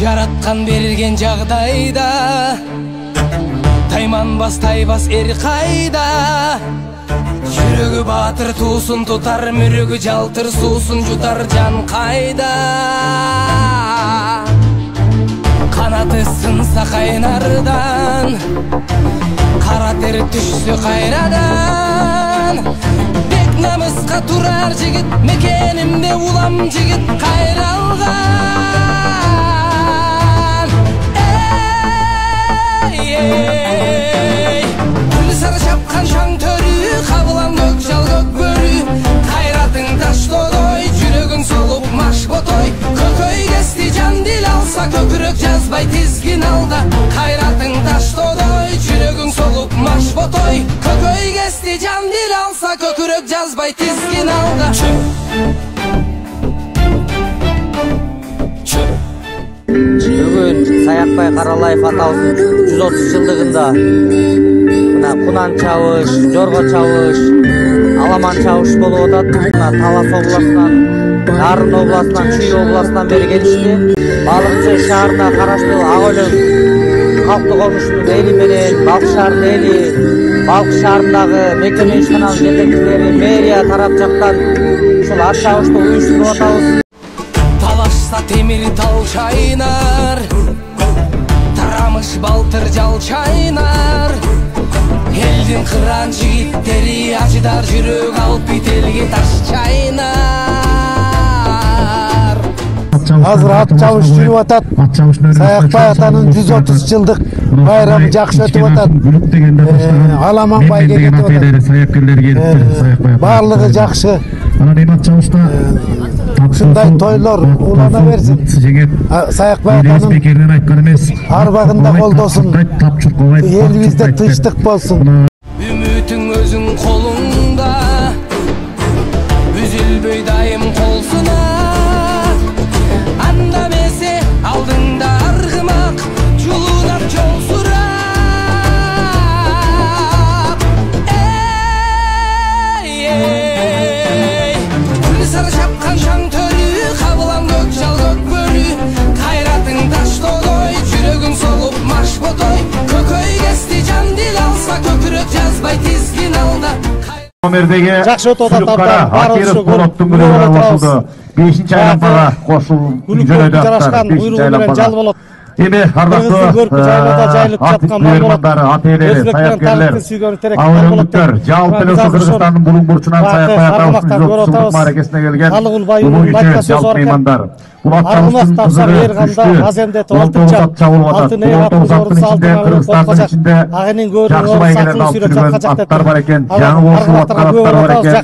Жараткан берген жагдайда тайманбас тайбас эр кайда. Жүрөгү батыр туусун тутар, мүрөгү жалтыр суусун жутар жан кайда. Канаты сынса кайнардан, кара тер түшсө кайрадан. Бек намыска турар жигит, мекенимде улам жигит кайралган. Гүл сары шапкан шаң төрү, кабылам көк жал көк бөрү. Кайратың таштодой, жүрөгүң солуп маш ботой. Көкөй кести жан дил алса, көкүрөк жазбай тизгин алда. Кайратың таштодой, жүрөгүң солуп маш ботой. Көкөй кести жан дил алса, көкүрөк жазбай тизгин алда. Бүгүн Саякбай Каралаев атабыздын 130 жылдыгында мына Кунан чабыш, Жорго чабыш, Аламан чабыш болуп атат. Мына Талас областынан, Нарын областынан, Чүй областынан бери келишти. Балыкчы шаарына караштуу Ак Өлөң калктык комушунун эли менен Балык шаарынын эли, Балык шаарындагы мекеме ишкананын жетекчилери, мэрия тарап жактан ушул ат чабышты уюштуруп атабыз. Темир тал чайнар, тарамыш балтыр жал чайнар. Элдин кыран жигиттери ажыдар, жүрөк алып бителге таш чайнар. Азыр ат чабыш жүрүп атат. Саякбай атанын 130 жылдык байрамы жакшы өтүп атат. Аламан бай келип атат. Барлыгы жакшы. Ушундай тойлор улана берсин. Саякбай атанын арбагында колдосун. Элибизде тынчтык болсун. Үмүтүң өзүң колуңда, үзүлбөй дайым колсуна. Анда месе алдыңда аргымак, жулунап жол сурап. Гүл сары шапкан шаң төрү, кабылам көк жал көк бөрү. Кайратың таштодой, жүрөгүң солуп маш ботой. Көкөй кести жан дил алса, көкүрөк жазбай тизгин алда. Жакшы өтүп атат. Акиров Болоттун күнүнө кошулду. 5-чи айлампага кошулуп жөнөдү аттар. 5-чи айлампага. Эми ардактуу ат ээлери, саяккерлер, ауылдуктар, жалпы эле Кыргызстандын булуң бурчунан Саякбай атабыздын 130 жылдык мааракесине келген улуу киши, жалпы меймандар. Бул ат чабыштын кызыгы күчтүү, 19 ат чабылып атат. 19 аттын ичинде Кыргызстандын ичинде жакшы байгелерди алып жүргөн аттар бар экен, жаңы кошулуп аткан аттар бар экен.